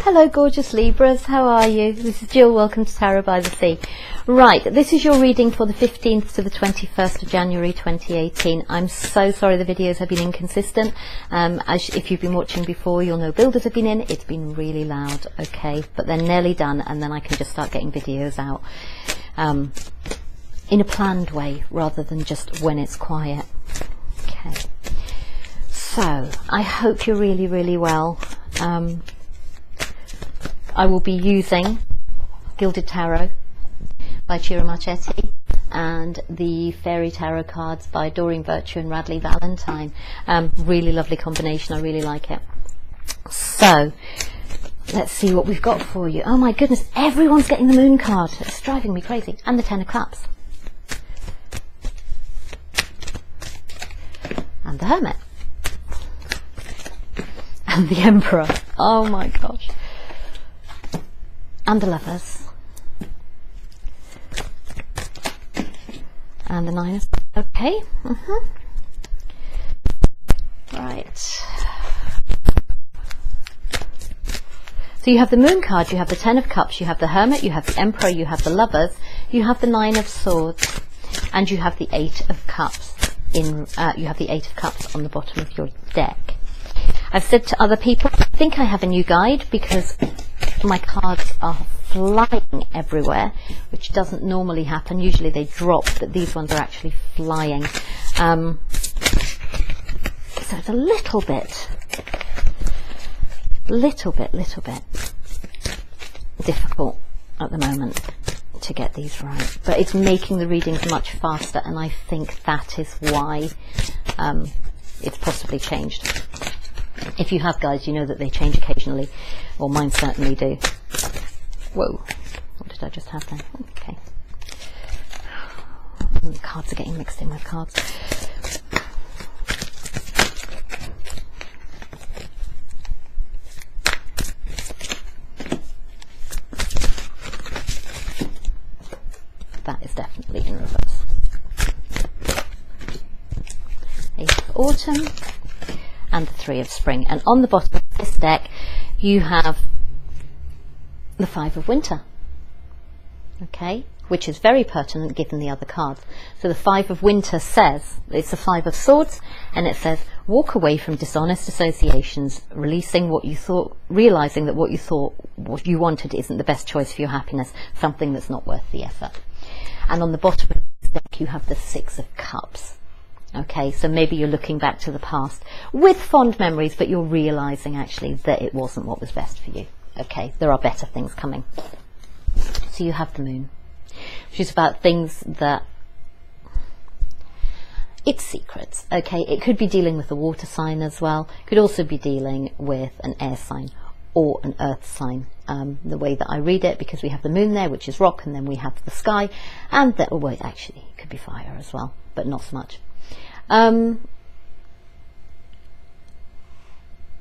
Hello gorgeous Libras, how are you? This is Jill, welcome to Tarot by the Sea. Right, this is your reading for the 15th to the 21st of January 2018. I'm so sorry the videos have been inconsistent. If you've been watching before, you'll know builders have been in. It's been really loud, okay, but they're nearly done and then I can just start getting videos out in a planned way rather than just when it's quiet. Okay, so I hope you're really, really well. I will be using Gilded Tarot by Ciro Marchetti and the Fairy Tarot cards by Doreen Virtue and Radley Valentine. Really lovely combination, I really like it. So, let's see what we've got for you. Oh my goodness, everyone's getting the Moon card. It's driving me crazy. And the Ten of Cups. And the Hermit. And the Emperor. Oh my gosh. And the Lovers. And the Nine of... Okay. Right. So you have the Moon card, you have the Ten of Cups, you have the Hermit, you have the Emperor, you have the Lovers, you have the Nine of Swords, and you have the Eight of Cups. You have the Eight of Cups on the bottom of your deck. I've said to other people, I think I have a new guide because my cards are flying everywhere, which doesn't normally happen. Usually they drop, but these ones are actually flying. So it's a little bit difficult at the moment to get these right, but it's making the readings much faster, and I think that is why it's possibly changed. If you have guides, you know that they change occasionally, or mine certainly do. Whoa, what did I just have then? Okay. And the cards are getting mixed in with cards. That is definitely in reverse. Ace of Autumn. And the Three of Spring, and on the bottom of this deck you have the Five of Winter, okay, which is very pertinent given the other cards. So the Five of Winter says, it's the Five of Swords, and it says walk away from dishonest associations, releasing what you thought, realizing that what you thought what you wanted isn't the best choice for your happiness, something that's not worth the effort. And on the bottom of this deck you have the Six of Cups. Okay, so maybe you're looking back to the past with fond memories, but you're realizing actually that it wasn't what was best for you. Okay, there are better things coming. So you have the Moon, which is about things that... it's secrets, okay? It could be dealing with a water sign as well. It could also be dealing with an air sign or an earth sign. The way that I read it, because we have the Moon there, which is rock, and then we have the sky, and that, oh wait, actually, it could be fire as well, but not so much.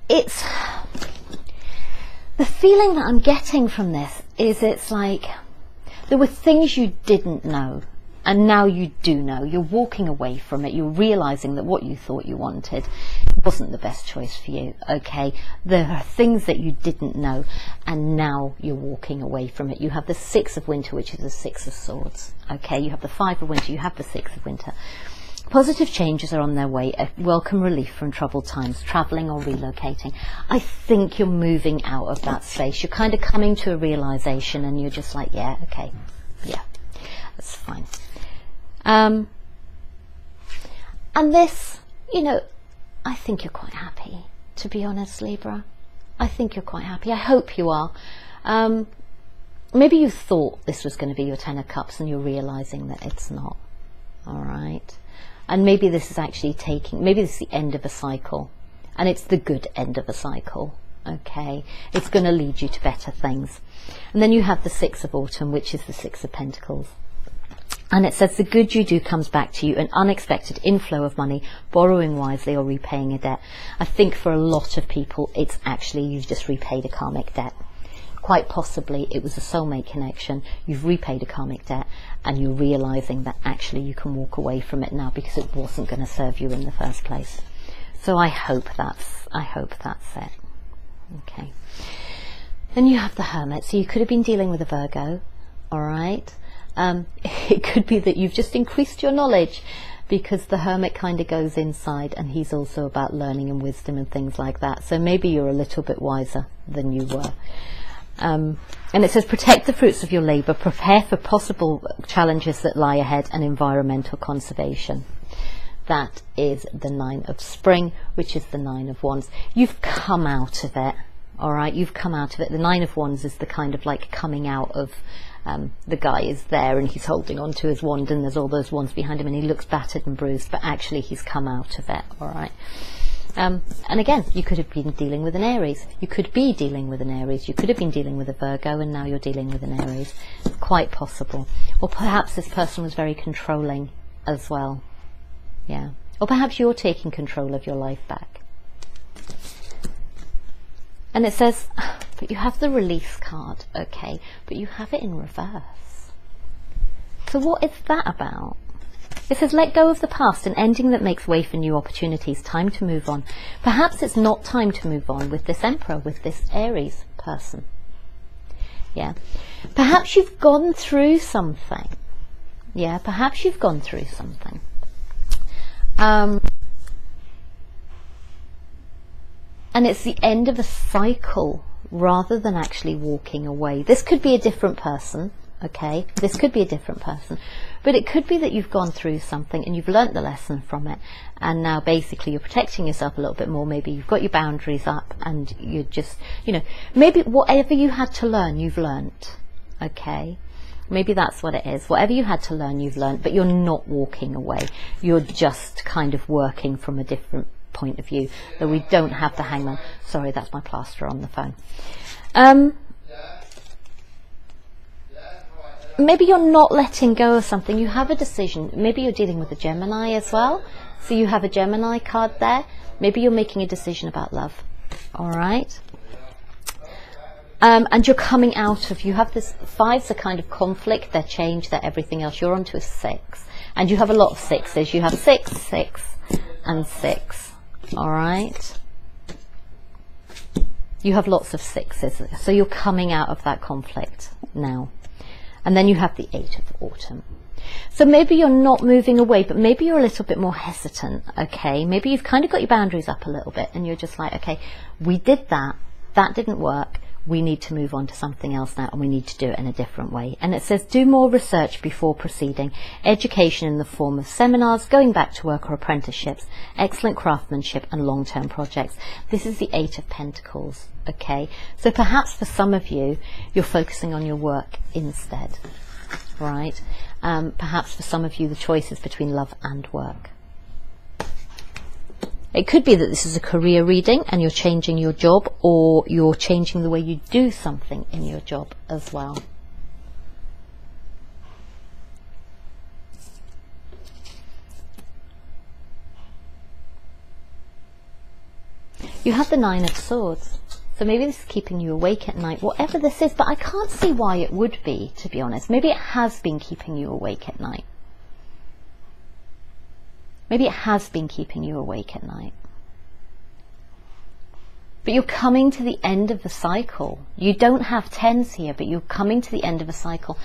It's the feeling that I'm getting from this is it's like there were things you didn't know and now you do know. You're walking away from it. You're realizing that what you thought you wanted wasn't the best choice for you. Okay, there are things that you didn't know and now you're walking away from it. You have the Six of Winter, which is the Six of Swords. Okay, you have the Five of Winter, you have the Six of Winter. Positive changes are on their way, a welcome relief from troubled times, travelling or relocating. I think you're moving out of that space. You're kind of coming to a realisation and you're just like, yeah, okay, yeah, that's fine. And this, you know, I think you're quite happy, to be honest, Libra. I think you're quite happy. I hope you are. Maybe you thought this was going to be your Ten of Cups and you're realising that it's not. All right. And maybe this is actually maybe this is the end of a cycle, and it's the good end of a cycle, okay? It's going to lead you to better things. And then you have the Six of Autumn, which is the Six of Pentacles. And it says the good you do comes back to you, an unexpected inflow of money, borrowing wisely or repaying a debt. I think for a lot of people, it's actually you've just repaid a karmic debt. Quite possibly it was a soulmate connection, you've repaid a karmic debt, and you're realizing that actually you can walk away from it now because it wasn't going to serve you in the first place. So I hope that's it. Okay. Then you have the Hermit. So you could have been dealing with a Virgo, all right? It could be that you've just increased your knowledge, because the Hermit kind of goes inside, and he's also about learning and wisdom and things like that. So maybe you're a little bit wiser than you were. And it says, protect the fruits of your labour, prepare for possible challenges that lie ahead, and environmental conservation. That is the 9 of Spring, which is the 9 of Wands. You've come out of it, all right? You've come out of it. The 9 of Wands is the kind of like coming out of, the guy is there and he's holding on to his wand, and there's all those wands behind him, and he looks battered and bruised, but actually he's come out of it, all right? And again, you could have been dealing with an Aries. You could be dealing with an Aries. You could have been dealing with a Virgo, and now you're dealing with an Aries. It's quite possible. Or perhaps this person was very controlling as well. Yeah. Or perhaps you're taking control of your life back. And it says, but you have the release card, okay, but you have it in reverse. So what is that about? It says, let go of the past, an ending that makes way for new opportunities, time to move on. Perhaps it's not time to move on with this Emperor, with this Aries person. Yeah. Perhaps you've gone through something. Yeah, perhaps you've gone through something. And it's the end of a cycle rather than actually walking away. This could be a different person. Okay, this could be a different person, but it could be that you've gone through something and you've learnt the lesson from it, and now basically you're protecting yourself a little bit more. Maybe you've got your boundaries up, and you're just, you know, maybe whatever you had to learn, you've learnt. Okay, maybe that's what it is. Whatever you had to learn, you've learnt, but you're not walking away. You're just kind of working from a different point of view. Though we don't have the Hangman. Sorry, that's my plaster on the phone. Maybe you're not letting go of something. You have a decision. Maybe you're dealing with a Gemini as well. So you have a Gemini card there. Maybe you're making a decision about love. All right. And you're coming out of, you have this, 5's a kind of conflict, they're change, they're everything else. You're onto a 6. And you have a lot of 6s. You have 6, 6, and 6. All right. You have lots of 6s. So you're coming out of that conflict now. And then you have the 8 of Autumn. So maybe you're not moving away, but maybe you're a little bit more hesitant, okay? Maybe you've kind of got your boundaries up a little bit, and you're just like, okay, we did that, that didn't work, we need to move on to something else now, and we need to do it in a different way. And it says, do more research before proceeding. Education in the form of seminars, going back to work or apprenticeships, excellent craftsmanship, and long-term projects. This is the 8 of Pentacles. Okay, so perhaps for some of you, you're focusing on your work instead, right? Perhaps for some of you, the choice is between love and work. It could be that this is a career reading and you're changing your job, or you're changing the way you do something in your job as well. You have the 9 of Swords. So maybe this is keeping you awake at night, whatever this is, but I can't see why it would be, to be honest. Maybe it has been keeping you awake at night. Maybe it has been keeping you awake at night. But you're coming to the end of the cycle. You don't have 10s here, but you're coming to the end of a cycle.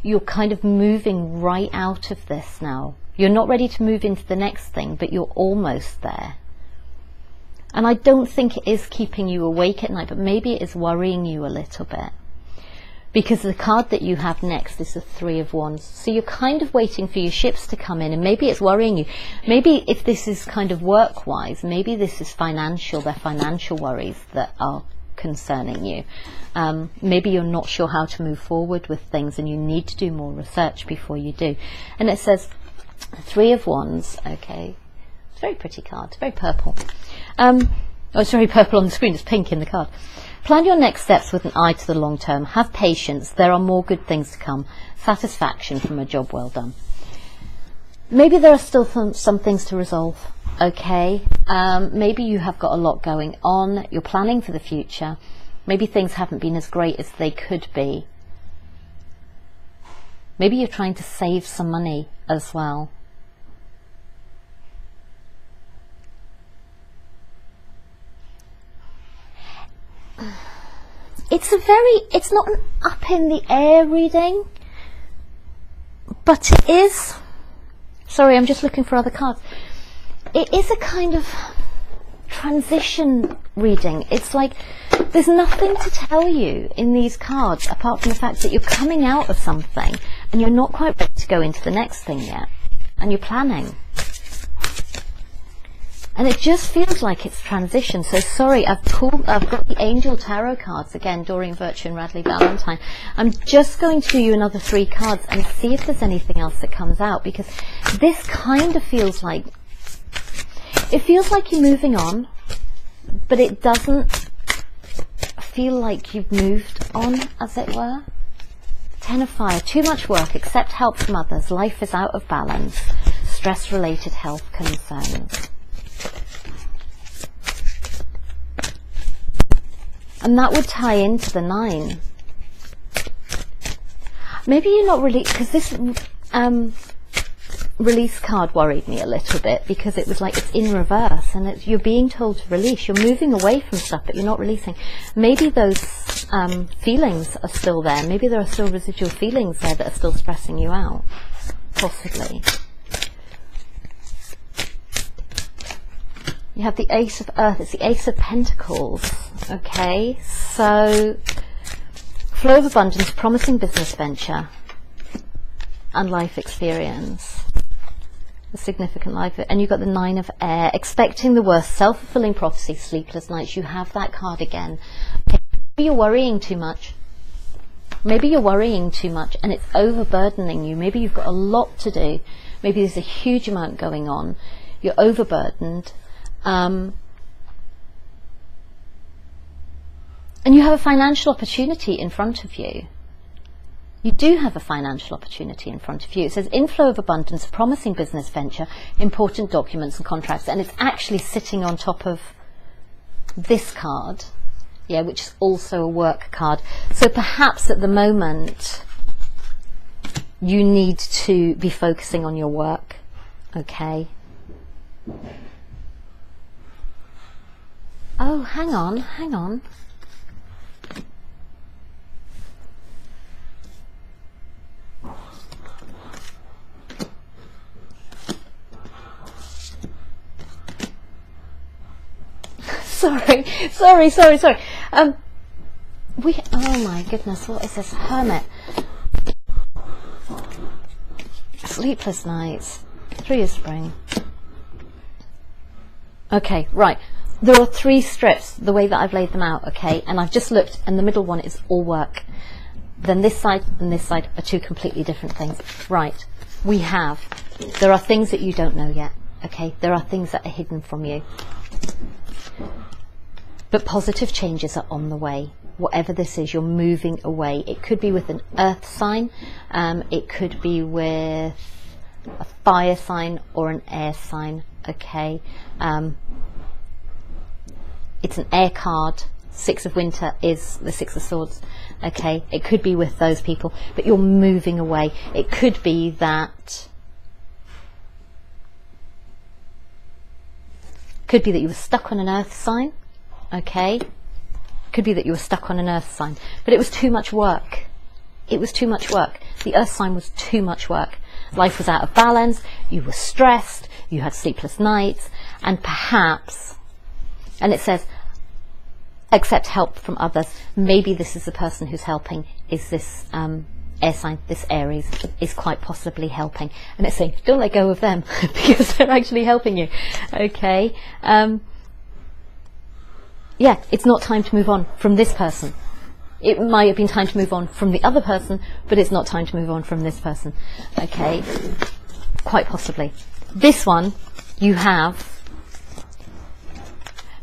You're kind of moving right out of this now. You're not ready to move into the next thing, but you're almost there. And I don't think it is keeping you awake at night, but maybe it is worrying you a little bit. Because the card that you have next is the 3 of Wands. So you're kind of waiting for your ships to come in, and maybe it's worrying you. Maybe if this is kind of work-wise, maybe this is financial, they're financial worries that are concerning you. Maybe you're not sure how to move forward with things, and you need to do more research before you do. And it says 3 of Wands, okay. It's a very pretty card. It's very purple. Oh, it's very purple on the screen. It's pink in the card. Plan your next steps with an eye to the long term. Have patience. There are more good things to come. Satisfaction from a job well done. Maybe there are still some things to resolve. Okay. Maybe you have got a lot going on. You're planning for the future. Maybe things haven't been as great as they could be. Maybe you're trying to save some money as well. it's not an up in the air reading, but it is, sorry, I'm just looking for other cards. It is a kind of transition reading. It's like there's nothing to tell you in these cards apart from the fact that you're coming out of something and you're not quite ready to go into the next thing yet, and you're planning. And it just feels like it's transition. So sorry, I've got the Angel Tarot cards again, Doreen Virtue and Radley Valentine. I'm just going to do you another 3 cards and see if there's anything else that comes out, because this kind of feels like, it feels like you're moving on, but it doesn't feel like you've moved on, as it were. 10 of Fire, too much work, accept help from others, life is out of balance, stress-related health concerns. And that would tie into the 9. Maybe you're not really, because this release card worried me a little bit, because it was like it's in reverse and you're being told to release. You're moving away from stuff, but you're not releasing. Maybe those feelings are still there. Maybe there are still residual feelings there that are still stressing you out. Possibly. You have the Ace of Earth. It's the Ace of Pentacles. Okay, so flow of abundance, promising business venture, and life experience. A significant life. And you've got the 9 of Air, expecting the worst, self-fulfilling prophecy, sleepless nights. You have that card again. Okay. Maybe you're worrying too much. Maybe you're worrying too much and it's overburdening you. Maybe you've got a lot to do. Maybe there's a huge amount going on. You're overburdened. And you have a financial opportunity in front of you. You do have a financial opportunity in front of you. It says inflow of abundance, promising business venture, important documents and contracts. And it's actually sitting on top of this card, yeah, which is also a work card. So perhaps at the moment you need to be focusing on your work, okay? Oh, hang on, hang on. Sorry. Oh my goodness, what is this? Hermit. Sleepless nights. 3 of Spring. Okay, right. There are 3 strips, the way that I've laid them out, okay? And I've just looked, and the middle one is all work. Then this side and this side are 2 completely different things. Right. There are things that you don't know yet, okay? There are things that are hidden from you. But positive changes are on the way. Whatever this is, you're moving away. It could be with an earth sign. It could be with a fire sign or an air sign, okay? It's an air card. 6 of Winter is the 6 of Swords, okay? It could be with those people, but you're moving away. It could be that you were stuck on an earth sign, okay? Could be that you were stuck on an earth sign, but it was too much work. It was too much work. The earth sign was too much work. Life was out of balance. You were stressed. You had sleepless nights, and perhaps, and it says, accept help from others. Maybe this is the person who's helping. Is this air sign, this Aries, is quite possibly helping. And it's saying, don't let go of them because they're actually helping you. Okay. Yeah, it's not time to move on from this person. It might have been time to move on from the other person, but it's not time to move on from this person. Okay. Quite possibly. This one, you have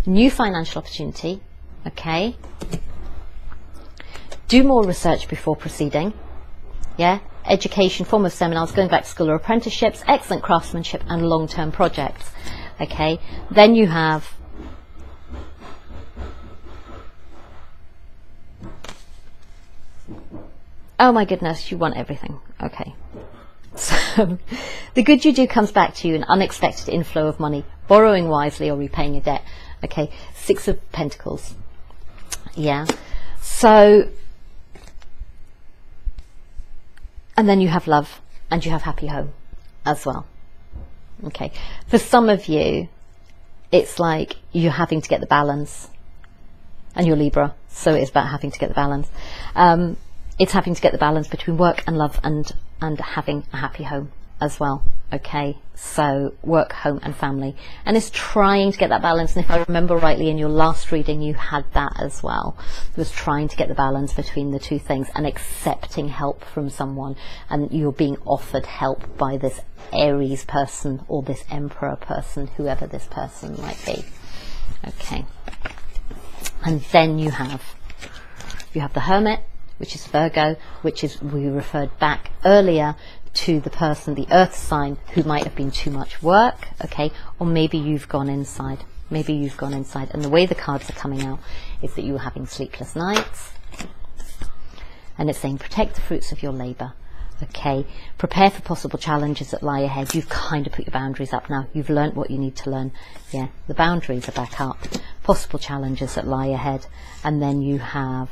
new financial opportunity. Okay. Do more research before proceeding. Yeah. Education, form of seminars, going back to school or apprenticeships, excellent craftsmanship and long-term projects. Okay. Then you have oh my goodness, you want everything. Okay. So the good you do comes back to you, an unexpected inflow of money, borrowing wisely or repaying a debt. Okay. 6 of Pentacles. Yeah. So, and then you have love and you have happy home as well. Okay. For some of you, it's like you're having to get the balance, and you're Libra, so it's about having to get the balance. It's having to get the balance between work and love and having a happy home as well. Okay, so work, home and family, and it's trying to get that balance. And if I remember rightly, in your last reading you had that as well. It was trying to get the balance between the two things and accepting help from someone, and you're being offered help by this Aries person or this Emperor person, whoever this person might be. Okay, and then you have the Hermit, which is Virgo, which is, we referred back earlier to the person, the earth sign, who might have been too much work, okay, or maybe you've gone inside. Maybe you've gone inside, and the way the cards are coming out is that you were having sleepless nights, and it's saying protect the fruits of your labour, okay, prepare for possible challenges that lie ahead. You've kind of put your boundaries up now, you've learnt what you need to learn. Yeah, the boundaries are back up, possible challenges that lie ahead, and then you have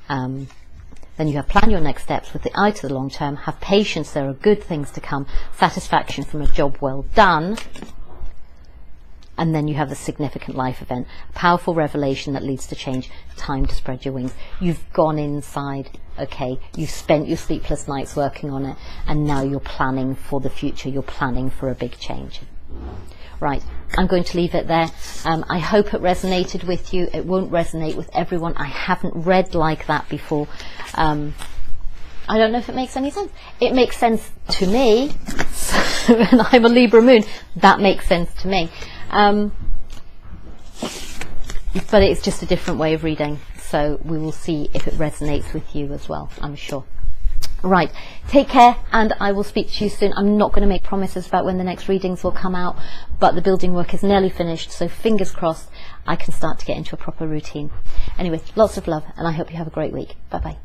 plan your next steps with the eye to the long term, have patience, there are good things to come, satisfaction from a job well done, and then you have the significant life event, a powerful revelation that leads to change, time to spread your wings. You've gone inside, okay, you've spent your sleepless nights working on it, and now you're planning for the future, you're planning for a big change. Right, I'm going to leave it there. I hope it resonated with you. It won't resonate with everyone. I haven't read like that before. I don't know if it makes any sense. It makes sense to me, and I'm a Libra moon. That makes sense to me. But it's just a different way of reading. So we will see if it resonates with you as well, I'm sure. Right, take care, and I will speak to you soon. I'm not going to make promises about when the next readings will come out, but the building work is nearly finished, so fingers crossed I can start to get into a proper routine. Anyway, lots of love, and I hope you have a great week. Bye bye.